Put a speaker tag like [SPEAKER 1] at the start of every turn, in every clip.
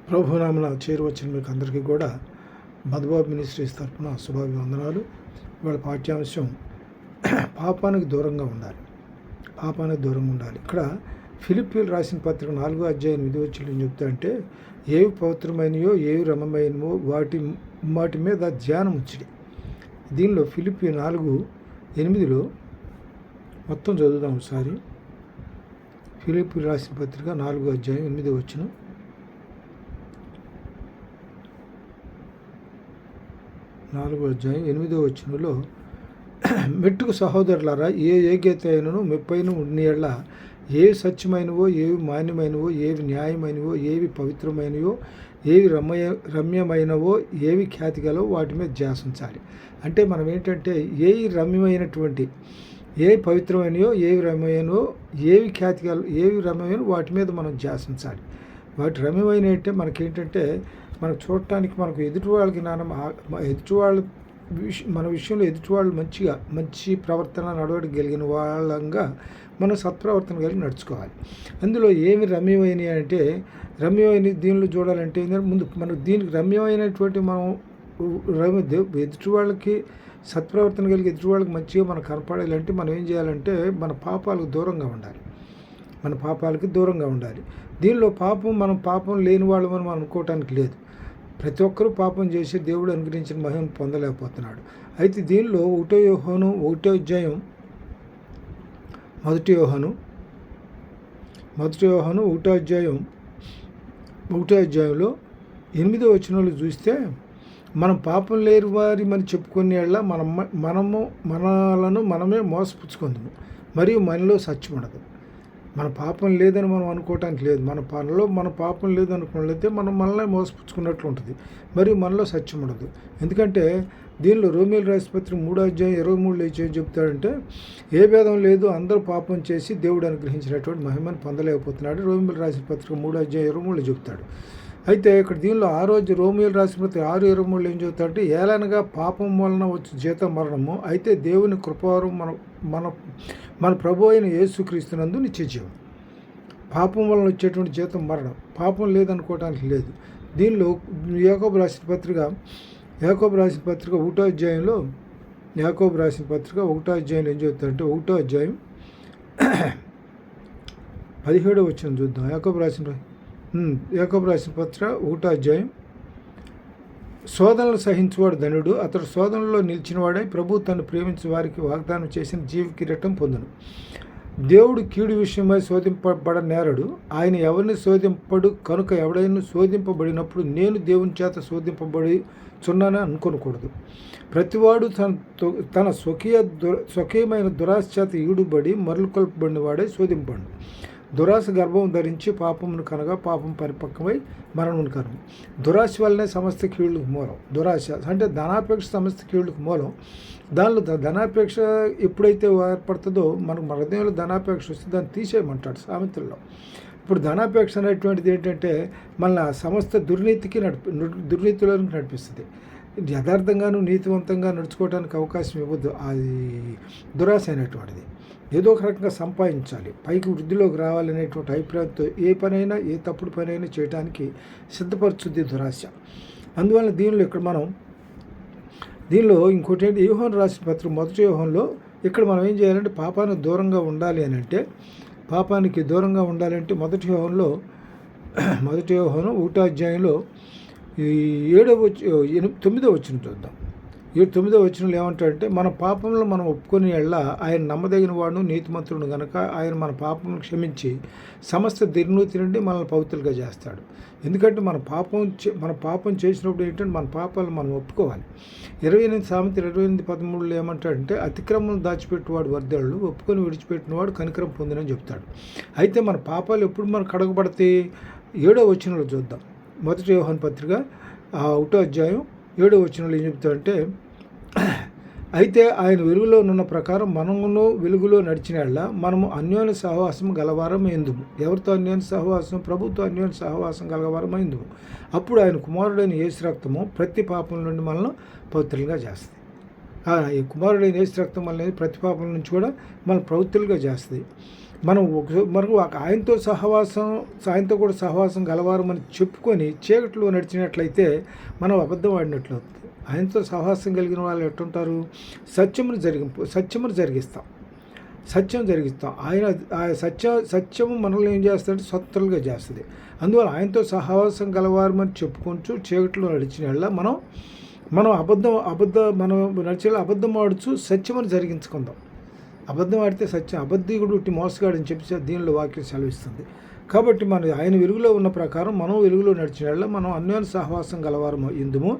[SPEAKER 1] ప్రభునామన చేరువచ్చిన మీకు అందరికీ కూడా మధుబాబు మినిస్ట్రీస్ తరఫున శుభాభివందనాలు. ఇవాళ పాఠ్యాంశం పాపానికి దూరంగా ఉండాలి. ఇక్కడ ఫిలిప్పీలు రాసిన పత్రిక 4వ అధ్యాయం 8వ వచనం ఏం చెప్తా అంటే, ఏవి పవిత్రమైనయో ఏవి రమమైనవో వాటి మీద ధ్యానం ఉంచడి. దీనిలో ఫిలిప్పీ 4:8 మొత్తం చదువుదాం ఒకసారి. ఫిలిప్పీలు రాసిన పత్రిక 4వ అధ్యాయం 8వ వచనం. 4వ అధ్యాయం 8వ వచనంలో, మెట్టుకు సహోదరులారా, ఏ యోగ్యత అయినను మెప్పైన ఉన్నయెడల ఏవి సత్యమైనవో ఏవి మాన్యమైనవో ఏవి న్యాయమైనవో ఏవి పవిత్రమైనవో ఏవి రమ్యమైనవో ఏవి ఖ్యాతి గలవో వాటి మీద ధ్యాసించాలి. అంటే మనం ఏంటంటే ఏవి రమ్యమైనటువంటి ఏవి పవిత్రమైనవో ఏవి రమ్యమైనవో ఏవి ఖ్యాతి గల ఏవి రమ్యమైన వాటి మీద మనం ధ్యాసించాలి. వాటి రమ్యమైన అంటే మనకేంటంటే మనకు చూడటానికి మనకు ఎదుటి వాళ్ళకి మన విషయంలో ఎదుటి వాళ్ళు మంచి ప్రవర్తన నడవడగలిగిన వాళ్ళంగా మనం సత్ప్రవర్తన కలిగి నడుచుకోవాలి. అందులో ఏమి రమ్యమైనవి అంటే, రమ్యమైన దీనిలో చూడాలంటే ముందు మనకు దీనికి రమ్యమైనటువంటి మనం ఎదుటి వాళ్ళకి సత్ప్రవర్తన కలిగి ఎదుటి వాళ్ళకి మంచిగా మనం కనపడాలంటే మనం ఏం చేయాలంటే మన పాపాలకు దూరంగా ఉండాలి. దీనిలో మనం పాపం లేని వాళ్ళమని మనం అనుకోవటానికి లేదు. ప్రతి ఒక్కరూ పాపం చేసి దేవుడు అనుగ్రహించిన మహిమను పొందలేకపోతున్నాడు. అయితే దీనిలో 1 యోహాను 1వ అధ్యాయం 1 యోహాను 1వ అధ్యాయంలో 8వ వచనంలో చూస్తే, మనం పాపం లేని వారి మన చెప్పుకునే మనలను మనమే మోసపుచ్చుకుందాము మరియు మనలో సత్యం ఉండదు. మన పాపం లేదని మనం అనుకోవటానికి లేదు. మన పాపం లేదనుకున్నట్లయితే మనం మనల్ని మోసపుచ్చుకున్నట్లు ఉంటుంది, మరియు మనలో సత్యం ఉండదు. ఎందుకంటే దీనిలో రోమీయులకు రాసిన పత్రిక 3వ అధ్యాయం 23లో ఏం చెప్తాడంటే, ఏ భేదం లేదు, అందరూ పాపం చేసి దేవుడు అనుగ్రహించినటువంటి మహిమను పొందలేకపోతున్నాడు. రోమీయులకు రాసిన పత్రిక 3వ అధ్యాయం 23లో చెప్తాడు. అయితే ఇక్కడ దీనిలో రోమీయులకు రాసిన పత్రిక 6:23లో ఏం చెప్తాడంటే, ఏలనగా పాపం వలన వచ్చే జీతం మరణము, అయితే దేవుని కృపావరం మన ప్రభు అయిన యేసుక్రీస్తునందు నిత్యజీవం. పాపం వలన వచ్చేటువంటి జీతం మరణం. పాపం లేదనుకోవడానికి లేదు. దీనిలో యాకోబు రాసిన పత్రిక 1వ అధ్యాయంలో ఏం చెప్తారంటే, 1వ అధ్యాయం 17వ వచనం చూద్దాం. యాకోబు రాసిన పత్రిక 1వ అధ్యాయం, శోధనలు సహించువాడు ధనుడు, అతడు శోధనలో నిలిచినవాడై ప్రభు తను ప్రేమించే వారికి వాగ్దానం చేసిన జీవ కిరీటం పొందును. దేవుడు కీడు విషయమై శోధింపబడ నేరడు, ఆయన ఎవరిని శోధింపడు కనుక ఎవడైనా శోధింపబడినప్పుడు నేను దేవుని చేత శోధింపబడి చున్నానని అనుకోకూడదు. ప్రతివాడు తన స్వకీయమైన దురాశ చేత ఈడుబడి మరలుకొల్పబడిన వాడే శోధింపడు. దురాశ గర్భం ధరించి పాపమును కనగా పాపం పరిపక్వమై మరణమును కనుము. దురాశ వల్లనే సమస్త కీళ్ళకు మూలం. దురాశ అంటే ధనాపేక్ష సమస్త కీళ్ళకు మూలం. దానిలో ధనాపేక్ష ఎప్పుడైతే ఏర్పడుతుందో మనకు హృదయంలో ధనాపేక్ష వస్తే దాన్ని తీసేయమంటాడు సామెతల్లో. ఇప్పుడు ధనాపేక్ష అనేటువంటిది ఏంటంటే మన సమస్త దుర్నీతిలోనికి నడిపిస్తుంది. యథార్థంగాను నీతివంతంగా నడుచుకోవడానికి అవకాశం ఇవ్వద్దు. అది దురాశ అనేటువంటిది. ఏదో ఒక రకంగా సంపాదించాలి, పైకి వృద్ధిలోకి రావాలనేటువంటి అభిప్రాయంతో ఏ తప్పుడు పనైనా చేయడానికి సిద్ధపరుచుద్ది దురాశ. అందువల్ల దీనిలో ఇంకోటి ఏంటి, యోహాను రాసిన పత్రిక 1 యోహానులో ఇక్కడ మనం ఏం చేయాలంటే పాపానికి దూరంగా ఉండాలి అని అంటే, 1 యోహాను 1వ అధ్యాయంలో 9వ వచనం చూద్దాం. 9వ వచనంలో ఏమంటాడంటే, మన పాపంలో మనం ఒప్పుకొని ఆయన నమ్మదగిన వాడు నీతిమంతుడు కనుక ఆయన మన పాపం క్షమించి సమస్త దుర్నీతి నుండి మనల్ని పవిత్రులుగా చేస్తాడు. ఎందుకంటే మన పాపం చేసినప్పుడు ఏంటంటే మన పాపాలను మనం ఒప్పుకోవాలి. 28:13 ఏమంటాడంటే, అతిక్రమం దాచిపెట్టువాడు వర్ధనుడు, ఒప్పుకొని విడిచిపెట్టినవాడు కనికరం పొందినని చెప్తాడు. అయితే మన పాపాలు ఎప్పుడు మనకు కడగబడతాయి? 7వ వచనంలో చూద్దాం. 1 యోహాను పత్రిక 1వ అధ్యాయం 7వ వచనంలో ఏం చెప్తాడంటే, అయితే ఆయన వెలుగులో ఉన్న ప్రకారం మనమును వెలుగులో నడిచిన మనము అన్యోన్య సహవాసం గలవారమైందుము. ఎవరితో అన్యోన్య సహవాసం? ప్రభుత్వ అన్యోన్య సహవాసం గలవారమైందుము. అప్పుడు ఆయన కుమారుడైన యేసు రక్తము ప్రతి పాపం నుండి మనల్ని పవిత్రులుగా చేస్తుంది. ఈ కుమారుడైన యేసు రక్తం అనేది ప్రతి పాపం నుంచి కూడా మనం పవిత్రులుగా చేస్తుంది. మనకు ఆయనతో కూడా సహవాసం గలవారమని చెప్పుకొని చీకట్లో నడిచినట్లయితే మనం అబద్ధం ఆడినట్లు అవుతుంది. ఆయనతో సహవాసం కలిగిన వాళ్ళు ఎట్టుంటారు? సత్యమును జరిగిస్తాం. సత్యము మనల్ని ఏం చేస్తాడంటే స్వతంత్రులుగా చేస్తుంది. అందువల్ల ఆయనతో సహవాసం గలవారమని చెప్పుకుంటూ చీకట్లో నడిచిన మనం నడిచేలా అబద్ధం ఆడుచు సత్యమని జరిగించుకుందాం. అబద్ధం ఆడితే సత్యం, అబద్ధికుడు ఉట్టి మోసగాడని చెప్పి దీనిలో వాక్యం సెలవిస్తుంది. కాబట్టి ఆయన వెలుగులో ఉన్న ప్రకారం మనం వెలుగులో నడిచిన మనం అన్యోన్య సహవాసం గలవారం ఎందుము.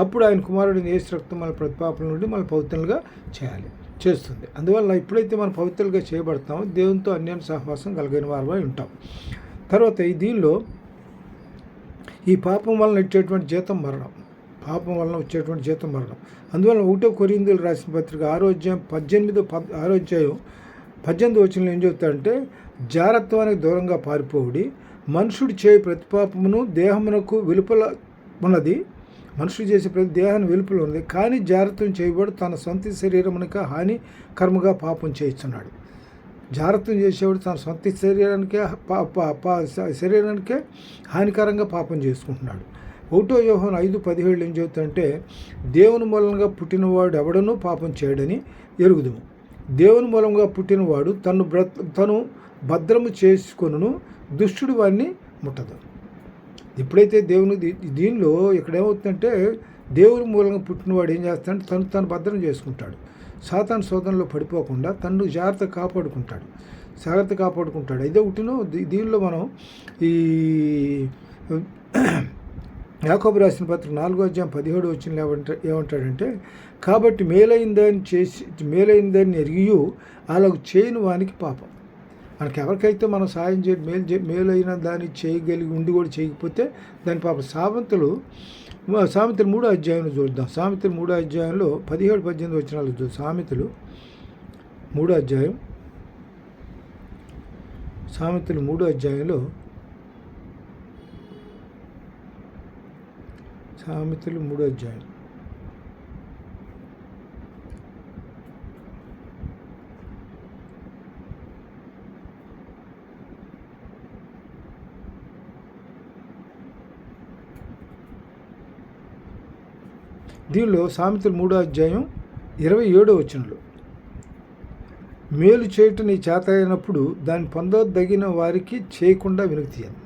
[SPEAKER 1] అప్పుడు ఆయన కుమారుడిని యేసు రక్తం మన ప్రతిపాపల నుండి మన పవిత్రులుగా చేస్తుంది. అందువల్ల ఎప్పుడైతే మనం పవిత్రులుగా చేయబడతామో దేవునితో అన్యోన్య సహవాసం కలిగిన వారమై ఉంటాం. తర్వాత దీనిలో ఈ పాపం వలన వచ్చేటువంటి జీతం మరణం. అందువల్ల 1 కొరింథీయులు రాసిన పత్రిక 6వ అధ్యాయం 18 వచనంలో ఏం చెబుతాడంటే, జారత్వానికి దూరంగా పారిపోవుడి, మనుషుడు చేయ ప్రతి పాపమును దేహమునకు వెలుపల ఉన్నది, మనుషుడు చేసే ప్రతి దేహాన్ని వెలుపల ఉన్నది, కానీ జారత్వం చేయబడు తన సొంత శరీరమునక హానికరముగా పాపం చేయిస్తున్నాడు. జారత్వం చేసేవాడు తన సొంత శరీరానికే హానికరంగా పాపం చేసుకుంటున్నాడు. 1 యోహాను 5:17 ఏం చెబుతుందంటే, దేవుని మూలంగా పుట్టినవాడు ఎవడనూ పాపం చేయడని ఎరుగుదుము. దేవుని మూలంగా పుట్టినవాడు తను భద్రము చేసుకొనును, దుష్టుడు వాడిని ముట్టదు. ఎప్పుడైతే దీనిలో ఇక్కడ ఏమవుతుందంటే, దేవుని మూలంగా పుట్టినవాడు ఏం చేస్తాడంటే తను భద్రం చేసుకుంటాడు. సాతాను శోధనలో పడిపోకుండా తను జాగ్రత్త కాపాడుకుంటాడు. ఇదే ఒకటిను. దీనిలో మనం ఈ యాకోబు రాసిన పత్రిక 4వ అధ్యాయం 17 వచనంలో ఏమంటాడంటే, కాబట్టి మేలైందని ఎరిగియు అలాగ చేయని వానికి పాపం. మనకి ఎవరికైతే మనం సాయం మేలైన దాన్ని చేయగలిగి ఉండి కూడా చేయకపోతే దాని పాపం. సామెతలు 3వ అధ్యాయంలో చూద్దాం. సామెతలు 3వ అధ్యాయంలో 17-18 వచనాలు చూద్దాం. సామెతలు 3వ అధ్యాయం 3వ అధ్యాయంలో దీనిలో సామెతలు 3వ అధ్యాయం 27వ వచనంలో, మేలు చేయటం నీ చేత అయినప్పుడు దాన్ని పొందదగిన వారికి చేయకుండా వెనుకతీయను.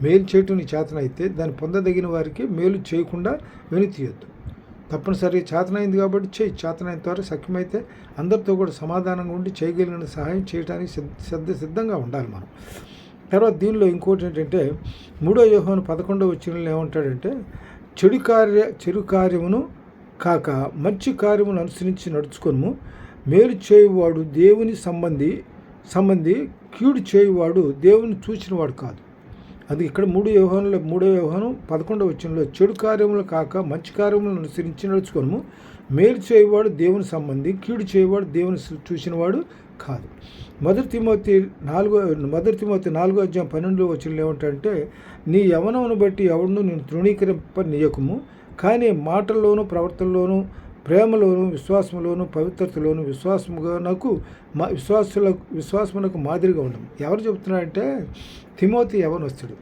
[SPEAKER 1] మేలు చేయటం నీ చేతనైతే దాన్ని పొందదగిన వారికి మేలు చేయకుండా వెనుతీయొద్దు. తప్పనిసరిగా చేతనైంది కాబట్టి చేతనైనంత వరకు సఖ్యమైతే అందరితో కూడా సమాధానంగా ఉండి చేయగలిగిన సహాయం చేయడానికి సిద్ధంగా ఉండాలి మనం. తర్వాత దీనిలో ఇంకోటి ఏంటంటే, 3వ యోహాను 11వ వచనంలో ఏమంటాడంటే, చెడు కార్యమును కాక మంచి కార్యమును అనుసరించి నడుచుకొను, మేలు చేయువాడు దేవుని సంబంధి, కీడు చేయువాడు దేవుని చూచినవాడు కాదు. అది ఇక్కడ 3వ యోహాను 11వ వచనంలో, చెడు కార్యములు కాక మంచి కార్యములను అనుసరించి నడుచుకొను, మేలు చేయువాడు దేవుని సంబంధి, కీడు చేయువాడు దేవుని చూసినవాడు కాదు. 1 తిమోతి 4వ అధ్యాయం 12వ వచనంలో ఏమంటాడంటే, నీ యవ్వనమును బట్టి ఎవడును నేను తృణీకరింపనీయకుము, కానీ మాటల్లోనూ ప్రవర్తనలోనూ ప్రేమలోను విశ్వాసములోను పవిత్రతలోను విశ్వాసమునకు మాదిరిగా ఉండము. ఎవరు చెబుతున్నారంటే తిమోతి యవనస్తుడు.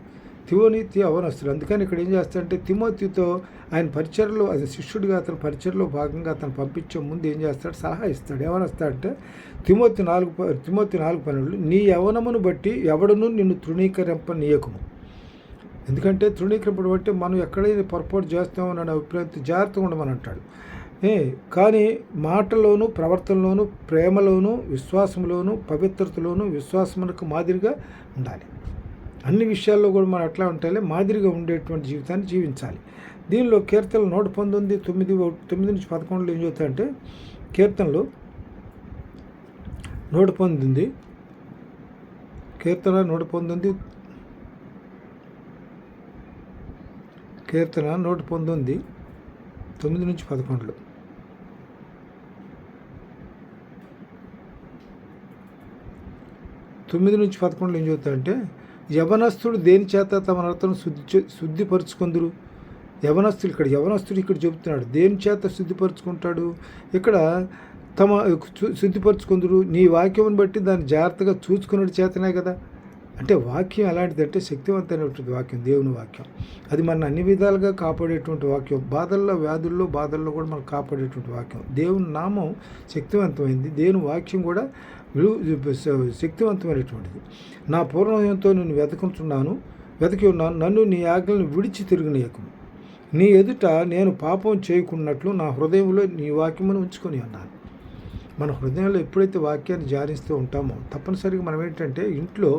[SPEAKER 1] అందుకని ఇక్కడ ఏం చేస్తాడంటే, తిమోతితో ఆయన పరిచర్లో అది శిష్యుడిగా అతని పరిచర్లో భాగంగా అతను పంపించే ముందు ఏం చేస్తాడు? సలహా ఇస్తాడు. ఏమనిస్తాడంటే, తిమోతి 4:12 నీ యవనమును బట్టి ఎవడను నిన్ను తృణీకరింపనీయకుము. ఎందుకంటే తృణీకరింపడం బట్టి మనం ఎక్కడైనా పొరపాటు చేస్తామని అభిప్రాయంతో జాగ్రత్తగా ఉండమని అంటాడు. కానీ మాటలోను ప్రవర్తనలోను ప్రేమలోను విశ్వాసంలోను పవిత్రతలోను విశ్వాసమునకు మాదిరిగా ఉండాలి. అన్ని విషయాల్లో కూడా మనం ఎట్లా ఉంటే మాదిరిగా ఉండేటువంటి జీవితాన్ని జీవించాలి. దీనిలో కీర్తనలు 119 9-11 ఏం చెబుతాయంటే, కీర్తనలు 119 కీర్తన 119 9-11 9-11 ఏం చెబుతాయంటే, యవనస్తుడు దేని చేత తమ నడతను శుద్ధిపరుచుకుందరు. యవనస్తుడు ఇక్కడ చెబుతున్నాడు దేని చేత శుద్ధిపరుచుకుంటాడు. ఇక్కడ తమ శుద్ధిపరచుకుందరు, నీ వాక్యమును బట్టి దాన్ని జాగ్రత్తగా చూసుకున్నట్టు చేతనే కదా. అంటే వాక్యం ఎలాంటిదంటే శక్తివంతమైనటువంటి వాక్యం, దేవుని వాక్యం. అది మన అన్ని విధాలుగా కాపాడేటువంటి వాక్యం. బాధల్లో కూడా మనం కాపాడేటువంటి వాక్యం. దేవుని నామం శక్తివంతమైంది, దేవుని వాక్యం కూడా శక్తివంతమైనటువంటిది. నా పూర్ణంతో నేను వెతికి ఉన్నాను, నన్ను నీ ఆజ్ఞలను విడిచి తిరుగునీయకము. నీ ఎదుట నేను పాపం చేయకున్నట్లు నా హృదయంలో నీ వాక్యమును ఉంచుకొని ఉన్నాను. మన హృదయంలో ఎప్పుడైతే వాక్యాన్ని ధ్యానిస్తూ ఉంటామో తప్పనిసరిగా మనం ఏంటంటే ఇంట్లో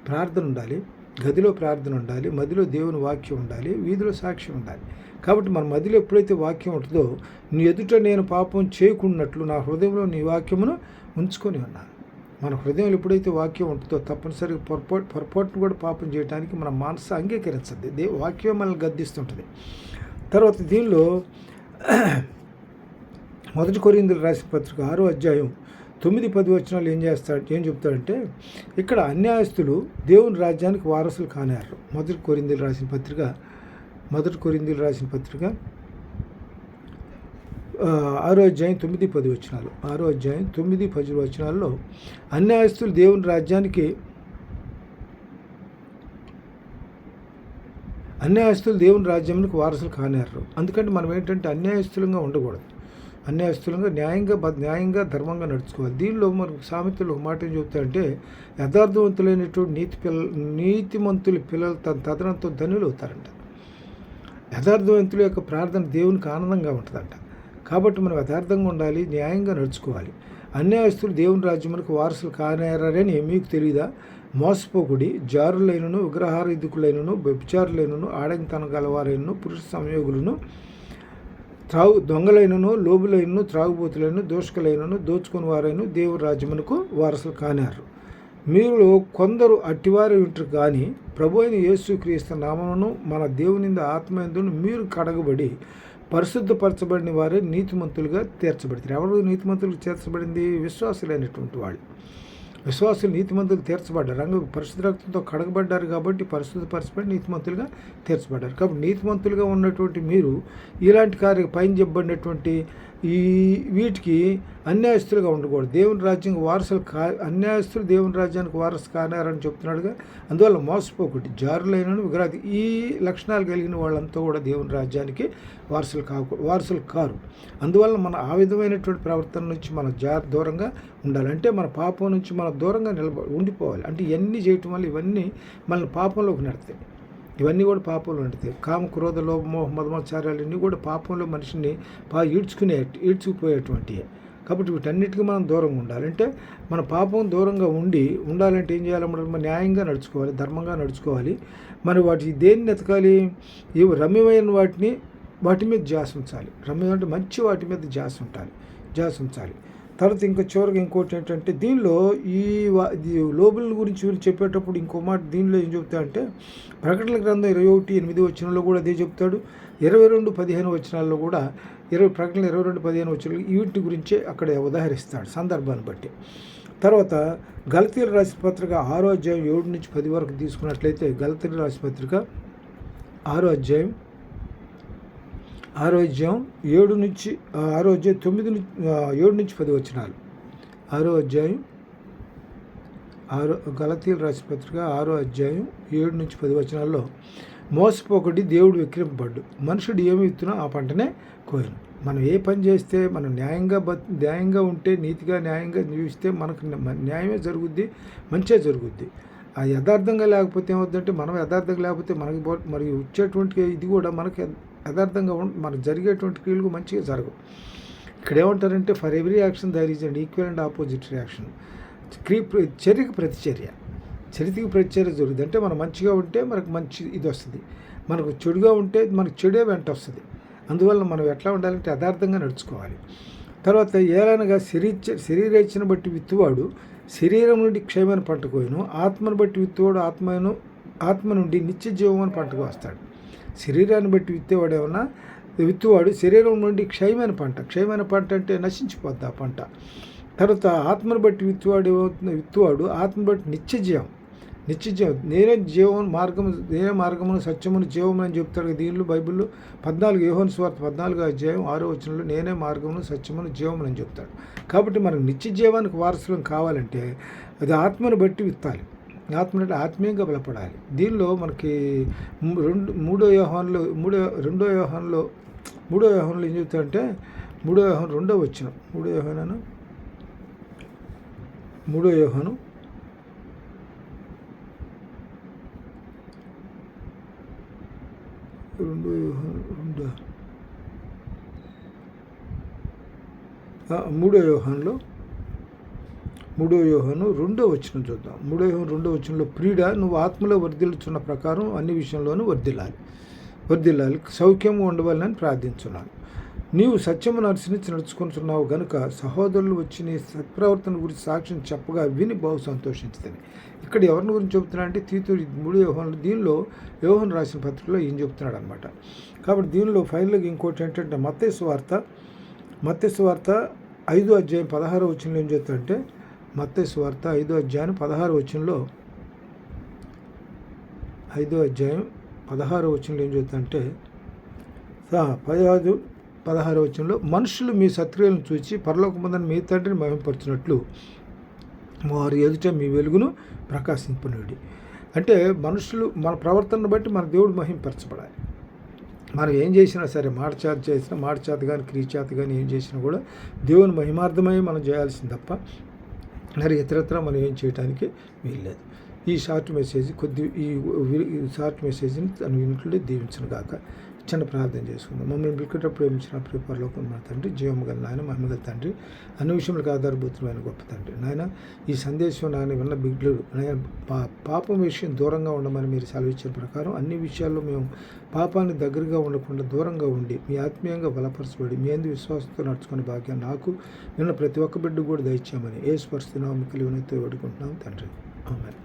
[SPEAKER 1] ప్రార్థన ఉండాలి, గదిలో ప్రార్థన ఉండాలి, మదిలో దేవుని వాక్యం ఉండాలి, వీధిలో సాక్ష్యం ఉండాలి. కాబట్టి మన మదిలో ఎప్పుడైతే వాక్యం ఉంటుందో నీ ఎదుట నేను పాపం చేయకున్నట్లు నా హృదయంలో నీ వాక్యమును ఉంచుకొని ఉన్నాను. మన హృదయంలో ఎప్పుడైతే వాక్యం ఉంటుందో తప్పనిసరిగా పొరపాటును కూడా పాపం చేయడానికి మన మనసు అంగీకరించద్ది. వాక్యం మనల్ని గద్దిస్తుంటుంది. తర్వాత దీనిలో 1 కొరింథీయులకు రాసిన పత్రిక 6వ అధ్యాయం 9-10 వచనాలు ఏం చెప్తాడంటే, ఇక్కడ అన్యాయస్తులు దేవుని రాజ్యానికి వారసులు కానేరు. 1 కొరింథీయులకు రాసిన పత్రిక 6వ అధ్యాయం 9-10 వచనాలు. 6వ అధ్యాయం 9-10 వచనాల్లో అన్యాయస్తులు దేవుని రాజ్యానికి వారసులు కానేరు. అందుకంటే మనం ఏంటంటే అన్యాయస్తులంగా ఉండకూడదు. అన్యాయస్తులంగా న్యాయంగా ధర్మంగా నడుచుకోవాలి. దీనిలో మనకు సామెతలు ఒక మాట ఏం చెబుతారంటే, యథార్థవంతులైనటువంటి నీతిమంతుల పిల్లలు తదనంతో ధనులు అవుతారంట. యథార్థవంతుల యొక్క ప్రార్థన దేవునికి ఆనందంగా ఉంటుందంట. కాబట్టి మనం యథార్థంగా ఉండాలి, న్యాయంగా నడుచుకోవాలి. అన్యాయస్తులు దేవుని రాజ్యములకు వారసులు కానేరని మీకు తెలియదా? మోసపోకుడి, జారులైనను, విగ్రహారాధికులైనను, వ్యభిచారులైనను, ఆడంగితనం గలవారైనను, పురుష సంయోగులను, దొంగలైనను, లోబులైనను, త్రాగుబోతులైనను, దోషకులైనను, దోచుకుని వారైనను దేవుని రాజ్యమునకు వారసులు కానారు. మీరు కొందరు అట్టివారు ఉంటారు. కానీ ప్రభు అయిన యేసుక్రీస్తు నామమును మన దేవుని ఆత్మయందును మీరు కడగబడి పరిశుద్ధపరచబడిన వారే నీతిమంతులుగా తీర్చబడతారు. ఎవరు నీతిమంతులుగా తీర్చబడింది? విశ్వాసులైనటువంటి వాళ్ళు. విశ్వాసులు నీతిమంతులు తీర్చబడ్డారు, పరిశుద్ధ రక్తంతో కడగబడ్డారు. కాబట్టి పరిశుద్ధపరచబడి నీతిమంతులుగా తీర్చబడ్డారు. కాబట్టి నీతిమంతులుగా ఉన్నటువంటి మీరు ఇలాంటి పైన చెప్పబడినటువంటి వీటికి అన్యాయస్తులుగా ఉండకూడదు. దేవుని రాజ్యానికి వారసులు అన్యాయస్తులు దేవుని రాజ్యానికి వారసు కానారని చెప్తున్నాడుగా. అందువల్ల మోసపోకూడదు, జారులైన విగ్రహాది ఈ లక్షణాలు కలిగిన వాళ్ళంతా కూడా దేవుని రాజ్యానికి వారసులు కారు. అందువల్ల మన ఆ విధమైనటువంటి ప్రవర్తన నుంచి మనం దూరంగా ఉండాలంటే మన పాపం నుంచి మనం దూరంగా ఉండిపోవాలి. అంటే ఇవన్నీ చేయటం వల్ల ఇవన్నీ మనల్ని పాపంలోకి నడతాయి. ఇవన్నీ కూడా పాపంలో నడతాయి. కామ, క్రోధ, లోభ, మదమాచార్యాలు ఇవన్నీ కూడా పాపంలో మనిషిని ఈడ్చుకుపోయేటువంటివి. కాబట్టి వీటన్నిటికీ మనం దూరంగా ఉండాలంటే మన పాపం దూరంగా ఉండాలంటే ఏం చేయాలి? మనం న్యాయంగా నడుచుకోవాలి, ధర్మంగా నడుచుకోవాలి. మరి దేన్ని ఎతకాలి? ఇవి రమ్యమైన వాటి మీద ధ్యాస ఉంచాలి. రమ్యం అంటే మంచి వాటి మీద ధ్యాస ఉంచాలి. తర్వాత చివరికి ఇంకోటి ఏంటంటే, దీనిలో ఈ లోబుల గురించి చెప్పేటప్పుడు ఇంకో మాట దీనిలో ఏం చెప్తాడంటే, ప్రకటన గ్రంథం 21:8 వచనంలో కూడా అదే చెప్తాడు. 22:15 వచనాల్లో కూడా ప్రకటన 22:15 వచనాలు వీటి గురించే అక్కడ ఉదాహరిస్తాడు సందర్భాన్ని బట్టి. తర్వాత గలతీయులకు రాసిన పత్రిక 6వ అధ్యాయం 7-10 వరకు తీసుకున్నట్లయితే, గలతీయులకు రాసిన పత్రిక 6వ అధ్యాయం 7-10 వచనాలు. గలతీయులకు రాసిన పత్రిక 6వ అధ్యాయం 7-10 వచనాల్లో, మోసపోకటి, దేవుడు వెక్కిరింపబడ్డు, మనుషుడు ఏమి విత్తునో ఆ పంటనే కోయను. మనం ఏ పని చేస్తే మనం న్యాయంగా ఉంటే, నీతిగా న్యాయంగా జీవిస్తే మనకు న్యాయమే జరుగుద్ది, మంచిగా జరుగుద్ది. ఆ యథార్థంగా లేకపోతే ఏమవుతుందంటే, మనం యథార్థంగా లేకపోతే మరి వచ్చేటువంటి ఇది కూడా మనకి యథార్థంగా మనకు జరిగేటువంటి క్రియలు మంచిగా జరగవు. ఇక్కడ ఏమంటారంటే, for every action there is and equal and opposite reaction. చర్యకి ప్రతిచర్య జరుగుతుంది. అంటే మనం మంచిగా ఉంటే మనకు మంచి ఇది వస్తుంది, మనకు చెడుగా ఉంటే మనకు చెడే వెంట వస్తుంది. అందువల్ల మనం ఎట్లా ఉండాలంటే యథార్థంగా నడుచుకోవాలి. తర్వాత ఏలనగా శరీరేచ్ఛను బట్టి విత్తువాడు శరీరం నుండి క్షయమైన పంట కోయను, ఆత్మను బట్టి విత్తువాడు ఆత్మ నుండి నిత్య జీవమైన పంటకు వస్తాడు. శరీరాన్ని బట్టి విత్తువాడు శరీరం నుండి క్షయమైన పంట అంటే నశించిపోద్ది ఆ పంట. తర్వాత ఆత్మను బట్టి విత్తువాడు ఆత్మను బట్టి నిత్య జీవం నేనే మార్గమును సత్యమును జీవము అని చెప్తాడు. దీనిలో బైబిల్లో 14 యోహాను సువార్త 14వ అధ్యాయం 6వ వచనంలో నేనే మార్గమును సత్యమును జీవమును అని చెప్తాడు. కాబట్టి మనకు నిత్య జీవానికి వారసులం కావాలంటే అది ఆత్మను బట్టి విత్తాలి. ఆత్మ ఆత్మీయంగా బలపడాలి. దీనిలో మనకి మూడో యోహానులో ఏం చెప్తాడంటే 3వ యోహాను 2వ వచనం 3వ యోహాను 2వ వచనం చూద్దాం. 3వ యోహాను 2వ వచనంలో ప్రియుడా నువ్వు ఆత్మలో వర్ధిల్లుచున్న ప్రకారం అన్ని విషయంలోనూ వర్ధిల్లాలి సౌఖ్యంగా ఉండవాలని ప్రార్థించున్నాను. నీవు సత్యమును అనుసరించి నడుచుకుంటున్నావు గనుక సహోదరులు వచ్చి నీ సత్ప్రవర్తన గురించి సాక్ష్యం చెప్పగా విని బహు సంతోషించుతాను. ఇక్కడ ఎవరిని గురించి చెప్తున్నా అంటే తీతు 3 యోహాను దీనిలో యోహాను రాసిన పత్రికలో ఈయన చెప్తున్నాడు అనమాట. కాబట్టి దీనిలో ఫైనల్గా ఇంకోటి ఏంటంటే మత్తయి సువార్త 5వ అధ్యాయం 16వ వచనంలో ఏం చెప్తాడంటే మత్తయి సువార్త 5వ అధ్యాయం 16వ వచనంలో 5వ అధ్యాయం 16వ వచనంలో ఏం చెప్తాడంటే 16వ వచనంలో మనుషులు మీ సత్క్రియలను చూసి పరలోకమందున మీ తండ్రిని మహిమపరచినట్లు వారు ఎదుట మీ వెలుగును ప్రకాశింపనివ్వండి. అంటే మనుషులు మన ప్రవర్తనను బట్టి మన దేవుడు మహిమపరచబడాలి. మనం ఏం చేసినా సరే మాట చేత కానీ క్రియ చేత కానీ ఏం చేసినా కూడా దేవుని మహిమార్థమై మనం చేయాల్సింది తప్ప మరి ఇతరత్ర మనం ఏం చేయడానికి వీల్లేదు. ఈ షార్ట్ మెసేజ్ని తను వింటుండే దీవించను గాక. చిన్న ప్రార్థన చేసుకుందాం. మమ్మల్ని బిల్కట ప్రేమించిన పరలోకం మన తండ్రి, జీవము గల నాయన, మహిమగల తండ్రి, అన్ని విషయములకు ఆధారభూతమైన గొప్ప తండ్రి నాయన, ఈ సందేశం నాయన విన్న బిడ్డలు నాయన పాపం విషయం దూరంగా ఉండమని మీరు సెలవిచ్చిన ప్రకారం అన్ని విషయాల్లో మేము పాపాన్ని దగ్గరగా ఉండకుండా దూరంగా ఉండి మీ ఆత్మీయంగా బలపరచబడి మీ అందు విశ్వాసంతో నడుచుకునే భాగ్యం నాకు విన్న ప్రతి ఒక్క బిడ్డ కూడా దయచేయమని యేసు పరిస్థితి నామములో వినతితో వేడుకుంటున్నాం తండ్రి. ఆమేన్.